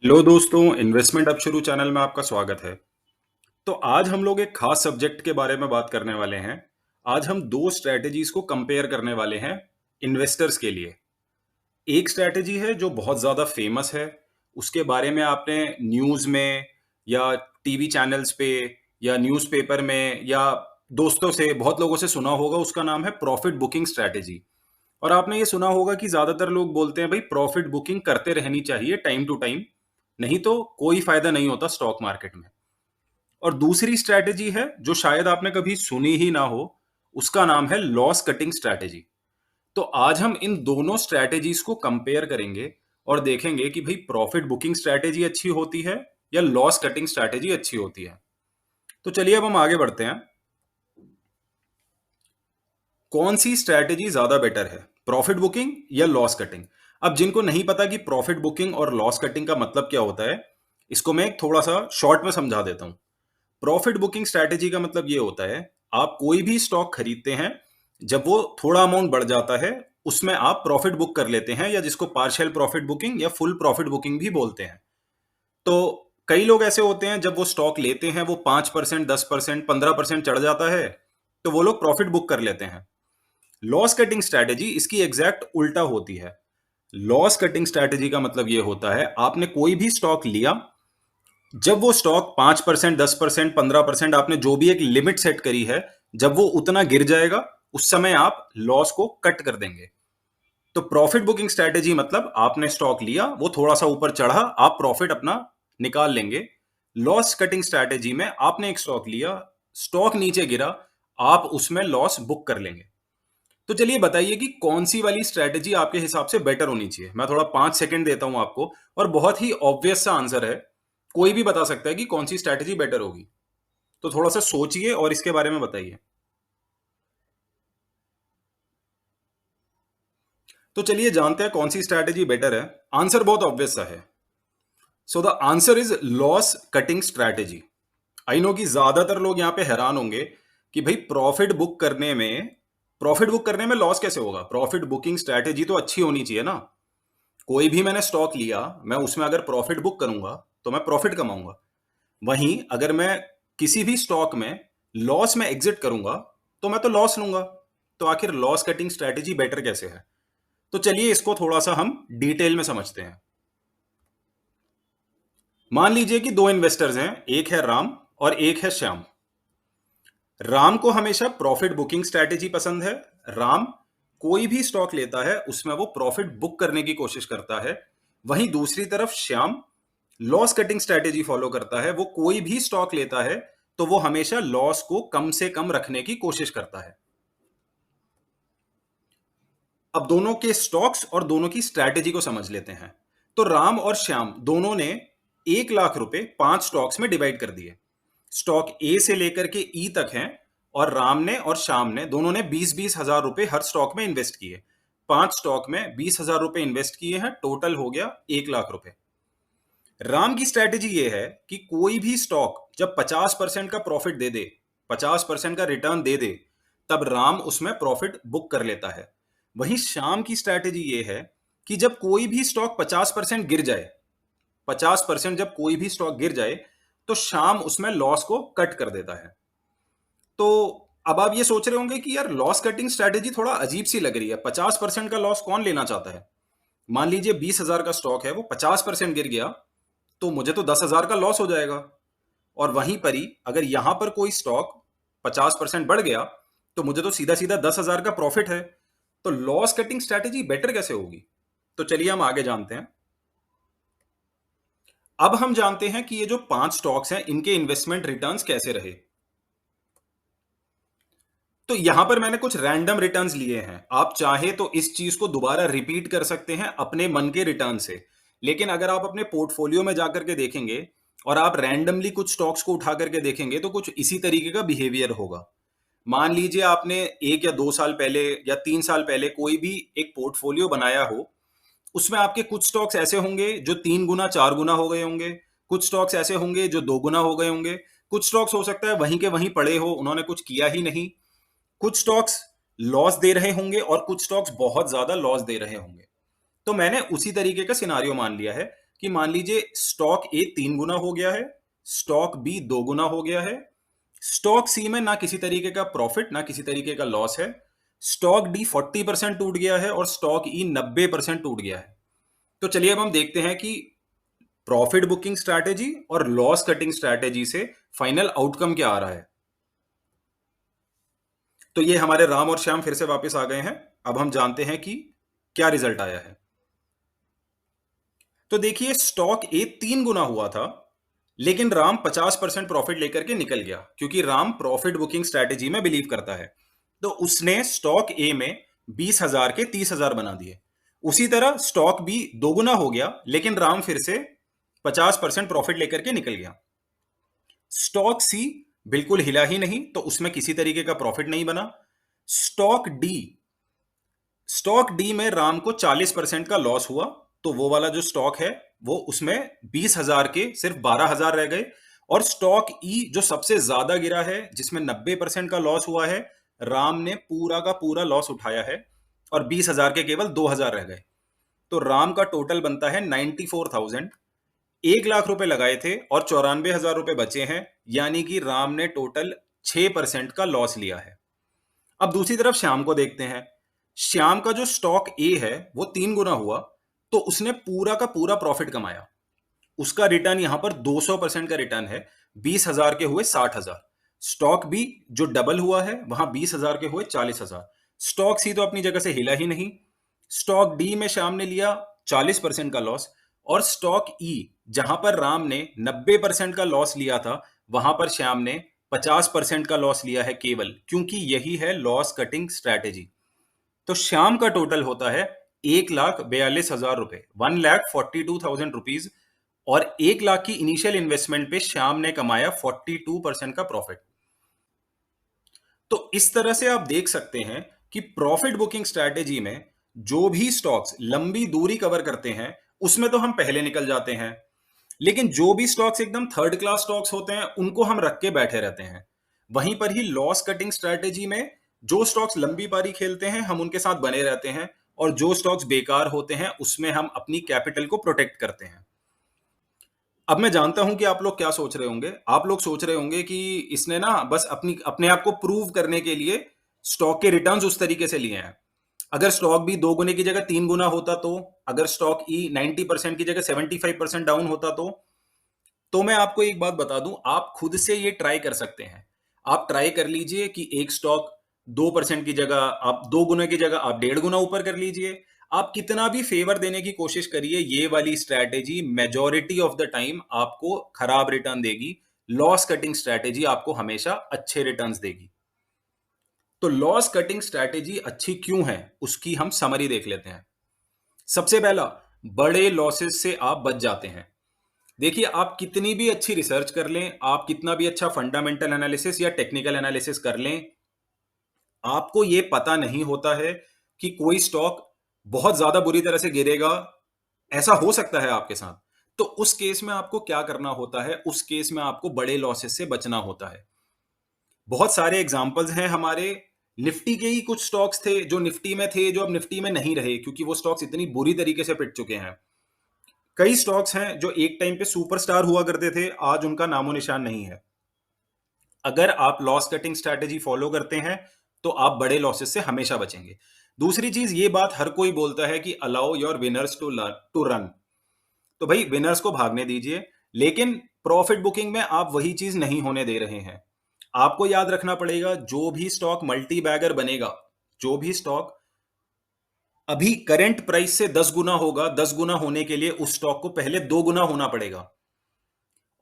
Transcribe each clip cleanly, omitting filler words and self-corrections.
Hello दोस्तों, investment अब शुरू चैनल में आपका स्वागत है। तो आज हम लोग एक खास सब्जेक्ट के बारे में बात करने वाले हैं। आज हम दो स्ट्रैटेजीज को कंपेयर करने वाले हैं इन्वेस्टर्स के लिए। एक स्ट्रैटेजी है जो बहुत ज़्यादा फेमस है, उसके बारे में आपने न्यूज़ में या टीवी चैनल्स पे या न्यूज़पेपर में या दोस्तों से बहुत लोगों से सुना होगा। उसका नाम है प्रॉफिट बुकिंग स्ट्रैटेजी। और आपने ये सुना होगा कि ज़्यादातर लोग बोलते हैं भाई प्रॉफिट बुकिंग करते रहनी चाहिए टाइम टू टाइम, नहीं तो कोई फायदा नहीं होता स्टॉक मार्केट में। और दूसरी स्ट्रैटेजी है जो शायद आपने कभी सुनी ही ना हो, उसका नाम है लॉस कटिंग स्ट्रैटेजी। तो आज हम इन दोनों स्ट्रैटेजीज को कंपेयर करेंगे और देखेंगे कि भाई प्रॉफिट बुकिंग स्ट्रैटेजी अच्छी होती है या लॉस कटिंग स्ट्रैटेजी अच्छी होती है। तो चलिए अब हम आगे बढ़ते हैं। कौन सी स्ट्रैटेजी ज्यादा बेटर है, प्रॉफिट बुकिंग या लॉस कटिंग? अब जिनको नहीं पता कि प्रॉफिट बुकिंग और लॉस कटिंग का मतलब क्या होता है, इसको मैं थोड़ा सा शॉर्ट में समझा देता हूं। प्रॉफिट बुकिंग स्ट्रैटेजी का मतलब ये होता है, आप कोई भी स्टॉक खरीदते हैं, जब वो थोड़ा अमाउंट बढ़ जाता है उसमें आप प्रॉफिट बुक कर लेते हैं, या जिसको पार्शियल प्रॉफिट बुकिंग या फुल प्रॉफिट बुकिंग भी बोलते हैं। तो कई लोग ऐसे होते हैं, जब वो स्टॉक लेते हैं वो 5%, 10%, 15% चढ़ जाता है, तो वो लोग प्रॉफिट बुक कर लेते हैं। लॉस कटिंग स्ट्रैटेजी इसकी एग्जैक्ट उल्टा होती है। लॉस कटिंग स्ट्रैटेजी का मतलब यह होता है, आपने कोई भी स्टॉक लिया, जब वो स्टॉक 5%, 10%, 15%, आपने जो भी एक लिमिट सेट करी है, जब वो उतना गिर जाएगा उस समय आप लॉस को कट कर देंगे। तो प्रॉफिट बुकिंग स्ट्रैटेजी मतलब आपने स्टॉक लिया, वो थोड़ा सा ऊपर चढ़ा, आप प्रॉफिट अपना निकाल लेंगे। लॉस कटिंग स्ट्रैटेजी में आपने एक स्टॉक लिया, स्टॉक नीचे गिरा, आप उसमें लॉस बुक कर लेंगे। तो चलिए बताइए कि कौन सी वाली स्ट्रैटेजी आपके हिसाब से बेटर होनी चाहिए। मैं थोड़ा 5 सेकंड देता हूं आपको, और बहुत ही ऑब्वियस सा आंसर है, कोई भी बता सकता है कि कौन सी स्ट्रैटेजी बेटर होगी। तो थोड़ा सा सोचिए और इसके बारे में बताइए। तो चलिए जानते हैं कौन सी स्ट्रैटेजी बेटर है। आंसर बहुत ऑब्वियस सा है। So the answer is loss cutting strategy. I know कि ज्यादातर लोग यहां पे हैरान होंगे कि भाई प्रॉफिट बुक करने में लॉस कैसे होगा? प्रॉफिट बुकिंग स्ट्रैटेजी तो अच्छी होनी चाहिए ना। कोई भी मैंने स्टॉक लिया, मैं उसमें अगर प्रॉफिट बुक करूंगा तो मैं प्रॉफिट कमाऊंगा। वहीं अगर मैं किसी भी स्टॉक में लॉस में एग्जिट करूंगा तो मैं तो लॉस लूंगा। तो आखिर लॉस कटिंग स्ट्रैटेजी बेटर कैसे है? तो चलिए इसको थोड़ा सा हम डिटेल में समझते हैं। मान लीजिए कि दो इन्वेस्टर्स हैं, एक है राम और एक है श्याम। राम को हमेशा प्रॉफिट बुकिंग स्ट्रैटेजी पसंद है। राम कोई भी स्टॉक लेता है उसमें वो प्रॉफिट बुक करने की कोशिश करता है। वहीं दूसरी तरफ Shyam loss cutting strategy follow करता है। वो कोई भी स्टॉक लेता है तो वो हमेशा लॉस को कम से कम रखने की कोशिश करता है। अब दोनों के स्टॉक्स और दोनों की स्ट्रैटेजी को समझ लेते हैं। तो राम और श्याम दोनों ने 1 लाख रुपए 5 स्टॉक्स में डिवाइड कर दिए। स्टॉक ए से लेकर के ई तक हैं, और राम ने और श्याम ने दोनों ने 20-20 हजार रुपए हर स्टॉक में इन्वेस्ट किए। 5 स्टॉक में 20 हजार रुपए इन्वेस्ट किए हैं, टोटल हो गया 1 लाख रुपए। राम की स्ट्रैटेजी ये है कि कोई भी स्टॉक जब 50% का प्रॉफिट दे दे, 50% का रिटर्न दे दे, तब राम उसमें प्रॉफिट बुक कर लेता है। वहीं श्याम की स्ट्रैटेजी ये है कि जब कोई भी स्टॉक 50% गिर जाए, 50% जब कोई भी स्टॉक गिर जाए, तो श्याम उसमें लॉस को कट कर देता है। तो अब आप ये सोच रहे होंगे कि यार लॉस कटिंग स्ट्रैटेजी थोड़ा अजीब सी लग रही है, 50% का लॉस कौन लेना चाहता है? मान लीजिए 20 हजार का स्टॉक है, वो 50% गिर गया, तो मुझे तो 10 हजार का लॉस हो जाएगा। और वहीं पर ही अगर यहां पर कोई स्टॉक 50% बढ़ गया, तो मुझे तो सीधा सीधा 10 हजार का प्रॉफिट है। तो लॉस कटिंग स्ट्रैटेजी बेटर कैसे होगी? तो चलिए हम आगे जानते हैं। अब हम जानते हैं कि ये जो 5 स्टॉक्स हैं, इनके इन्वेस्टमेंट रिटर्न्स कैसे रहे। तो यहां पर मैंने कुछ रैंडम रिटर्न्स लिए हैं। आप चाहे तो इस चीज को दोबारा रिपीट कर सकते हैं अपने मन के रिटर्न से। लेकिन अगर आप अपने पोर्टफोलियो में जाकर के देखेंगे और आप रैंडमली कुछ स्टॉक्स को उठा करके देखेंगे, तो कुछ इसी तरीके का बिहेवियर होगा। मान लीजिए आपने 1 या 2 साल पहले या 3 साल पहले कोई भी एक पोर्टफोलियो बनाया हो, उसमें आपके कुछ स्टॉक्स ऐसे होंगे जो 3 गुना 4 गुना हो गए होंगे, कुछ स्टॉक्स ऐसे होंगे जो 2 गुना हो गए होंगे, कुछ स्टॉक्स हो सकता है वहीं के वहीं पड़े हो, उन्होंने कुछ किया ही नहीं, कुछ स्टॉक्स लॉस दे रहे होंगे और कुछ स्टॉक्स बहुत ज्यादा लॉस दे रहे होंगे। तो मैंने उसी तरीके का सिनारियो मान लिया है कि मान लीजिए स्टॉक ए 3 गुना हो गया है, स्टॉक बी 2 गुना हो गया है, स्टॉक सी में ना किसी तरीके का प्रॉफिट ना किसी तरीके का लॉस है, स्टॉक डी 40% टूट गया है और स्टॉक ई 90% टूट गया है। तो चलिए अब हम देखते हैं कि प्रॉफिट बुकिंग स्ट्रैटेजी और लॉस कटिंग स्ट्रैटेजी से फाइनल आउटकम क्या आ रहा है। तो ये हमारे राम और श्याम फिर से वापस आ गए हैं। अब हम जानते हैं कि क्या रिजल्ट आया है। तो देखिए स्टॉक ए 3 गुना हुआ था, लेकिन राम 50% प्रॉफिट लेकर के निकल गया क्योंकि राम प्रॉफिट बुकिंग स्ट्रैटेजी में बिलीव करता है। तो उसने स्टॉक ए में 20,000 के 30,000 बना दिए। उसी तरह स्टॉक बी 2 गुना हो गया, लेकिन राम फिर से 50% प्रॉफिट लेकर के निकल गया। स्टॉक सी बिल्कुल हिला ही नहीं, तो उसमें किसी तरीके का प्रॉफिट नहीं बना। स्टॉक डी स्टॉक डी में राम को 40% का लॉस हुआ, तो वो वाला जो स्टॉक है वो उसमें 20,000 के सिर्फ 12,000 रह गए। और स्टॉक ई जो सबसे ज्यादा गिरा है, जिसमें 90% का लॉस हुआ है, राम ने पूरा का पूरा लॉस उठाया है और 20,000 के केवल 2,000 रह गए। तो राम का टोटल बनता है 94,000। 1 लाख रुपए लगाए थे और 94,000 रुपए बचे हैं, यानी कि राम ने टोटल 6% का लॉस लिया है। अब दूसरी तरफ श्याम को देखते हैं। श्याम का जो स्टॉक ए है वो 3 गुना हुआ, तो उसने पूरा का पूरा प्रॉफिट कमाया। उसका रिटर्न यहां पर 200% का रिटर्न है। 20,000 के हुए 60,000। स्टॉक बी जो डबल हुआ है, वहां 20,000 के हुए 40,000। स्टॉक सी तो अपनी जगह से हिला ही नहीं। स्टॉक डी में श्याम ने लिया 40% का लॉस, और स्टॉक ई जहां पर राम ने 90% का लॉस लिया था, वहां पर श्याम ने 50% का लॉस लिया है केवल, क्योंकि यही है लॉस कटिंग स्ट्रैटेजी। तो श्याम का टोटल होता है 1,42,000 रुपए, 1,42,000 रुपीज। और 1 लाख की इनिशियल इन्वेस्टमेंट पे श्याम ने कमाया 42% का प्रॉफिट। तो इस तरह से आप देख सकते हैं कि प्रॉफिट बुकिंग स्ट्रैटेजी में जो भी स्टॉक्स लंबी दूरी कवर करते हैं, उसमें तो हम पहले निकल जाते हैं। लेकिन जो भी स्टॉक्स एकदम थर्ड क्लास स्टॉक्स होते हैं, उनको हम रख के बैठे रहते हैं। वहीं पर ही लॉस कटिंग स्ट्रैटेजी में जो स्टॉक्स लंबी पारी खेलते हैं, हम उनके साथ बने रहते हैं, और जो स्टॉक्स बेकार होते हैं उसमें हम अपनी कैपिटल को प्रोटेक्ट करते हैं। अब मैं जानता हूं कि आप लोग क्या सोच रहे होंगे। आप लोग सोच रहे होंगे कि इसने ना बस अपने आप को प्रूव करने के लिए स्टॉक के रिटर्न्स उस तरीके से लिए हैं। अगर स्टॉक भी 2 गुने की जगह 3 गुना होता तो, अगर स्टॉक ई 90% की जगह 75% डाउन होता तो मैं आपको एक बात बता दूं, आप खुद से ये ट्राई कर सकते हैं। आप ट्राई कर लीजिए कि एक स्टॉक 2% की जगह आप 2 गुना की जगह आप 1.5 गुना ऊपर कर लीजिए। आप कितना भी फेवर देने की कोशिश करिए, ये वाली strategy majority of the time आपको खराब रिटर्न देगी। लॉस कटिंग स्ट्रैटेजी आपको हमेशा अच्छे रिटर्न्स देगी। तो लॉस कटिंग स्ट्रैटेजी अच्छी क्यों है, उसकी हम समरी देख लेते हैं। सबसे पहला, बड़े लॉसेस से आप बच जाते हैं। देखिए, आप कितनी भी अच्छी रिसर्च कर लें, आप कितना भी अच्छा फंडामेंटल एनालिसिस या टेक्निकल एनालिसिस कर लें, आपको यह पता नहीं होता है कि कोई स्टॉक बहुत ज्यादा बुरी तरह से गिरेगा। ऐसा हो सकता है आपके साथ। तो उस केस में आपको क्या करना होता है? उस केस में आपको बड़े लॉसेस से बचना होता है। बहुत सारे एग्जांपल्स हैं हमारे। निफ्टी के ही कुछ स्टॉक्स थे जो निफ्टी में थे, जो अब निफ्टी में नहीं रहे, क्योंकि वो स्टॉक्स इतनी बुरी तरीके से पिट चुके हैं। कई स्टॉक्स हैं जो एक टाइम पे सुपरस्टार हुआ करते थे, आज उनका नामो निशान नहीं है। अगर आप लॉस कटिंग स्ट्रैटेजी फॉलो करते हैं, तो आप बड़े लॉसेस से हमेशा बचेंगे। दूसरी चीज, ये बात हर कोई बोलता है कि allow your winners to run. तो भाई, विनर्स को भागने दीजिए, लेकिन प्रॉफिट बुकिंग में आप वही चीज नहीं होने दे रहे हैं। आपको याद रखना पड़ेगा, जो भी स्टॉक मल्टी बैगर बनेगा, जो भी स्टॉक अभी करंट प्राइस से 10 गुना होगा, 10 गुना होने के लिए उस स्टॉक को पहले 2 गुना होना पड़ेगा।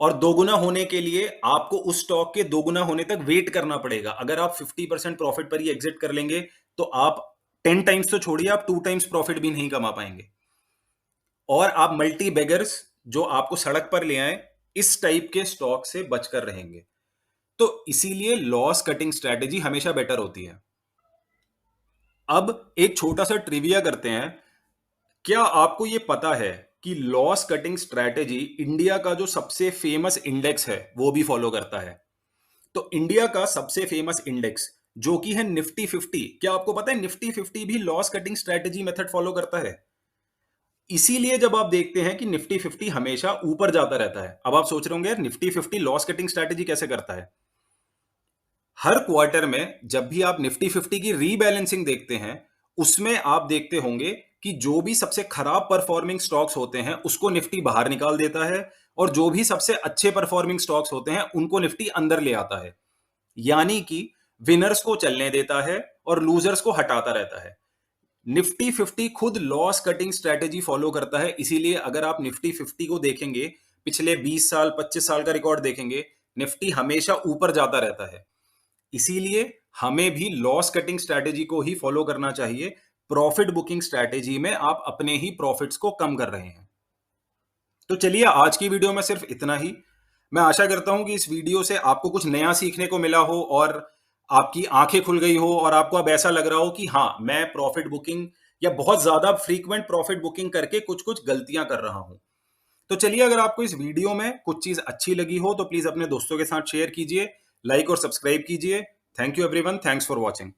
और 2 गुना होने के लिए आपको उस स्टॉक के 2 गुना होने तक वेट करना पड़ेगा। अगर आप 50% प्रॉफिट पर ही एग्जिट कर लेंगे, तो आप 10 टाइम्स तो छोड़िए, आप 2 टाइम्स प्रॉफिट भी नहीं कमा पाएंगे। और आप मल्टी बेगर्स जो आपको सड़क पर ले आए, इस टाइप के स्टॉक से बचकर रहेंगे। तो इसीलिए लॉस कटिंग स्ट्रैटेजी हमेशा बेटर होती है। अब एक छोटा सा ट्रिविया करते हैं। क्या आपको यह पता है कि लॉस कटिंग स्ट्रैटेजी इंडिया का जो सबसे फेमस इंडेक्स है वो भी फॉलो करता है? तो इंडिया का सबसे फेमस इंडेक्स जो कि है निफ्टी 50, क्या आपको पता है निफ्टी 50 भी loss cutting strategy method follow करता है? इसीलिए जब आप देखते हैं कि निफ्टी 50 हमेशा ऊपर जाता रहता है, अब आप सोच रहे होंगे यार निफ्टी 50 लॉस कटिंग स्ट्रैटेजी कैसे करता है? हर क्वार्टर में जब भी आप निफ्टी 50 की रीबैलेंसिंग देखते हैं, उसमें आप देखते होंगे कि जो भी सबसे खराब परफॉर्मिंग स्टॉक्स होते हैं, उसको निफ्टी बाहर निकाल देता है और जो भी सबसे अच्छे परफॉर्मिंग स्टॉक्स होते हैं, उनको निफ्टी अंदर ले आता है। यानी कि विनर्स को चलने देता है और लूजर्स को हटाता रहता है। निफ्टी 50 खुद लॉस कटिंग स्ट्रेटेजी फॉलो करता है, इसीलिए अगर आप निफ्टी 50 को देखेंगे, पिछले 20 साल 25 साल का रिकॉर्ड देखेंगे, निफ्टी हमेशा ऊपर जाता रहता है। इसीलिए हमें भी लॉस कटिंग स्ट्रैटेजी को ही फॉलो करना चाहिए। प्रॉफिट बुकिंग स्ट्रैटेजी में आप अपने ही प्रॉफिट्स को कम कर रहे हैं। तो चलिए आज की वीडियो में सिर्फ इतना ही। मैं आशा करता हूं कि इस वीडियो से आपको कुछ नया सीखने को मिला हो और आपकी आंखें खुल गई हो और आपको अब ऐसा लग रहा हो कि हाँ, मैं प्रॉफिट बुकिंग या बहुत ज्यादा फ्रीक्वेंट प्रॉफिट बुकिंग करके कुछ कुछ गलतियां कर रहा हूं। तो चलिए, अगर आपको इस वीडियो में कुछ चीज अच्छी लगी हो तो प्लीज अपने दोस्तों के साथ शेयर कीजिए, लाइक और सब्सक्राइब कीजिए। Thank you everyone, thanks for watching.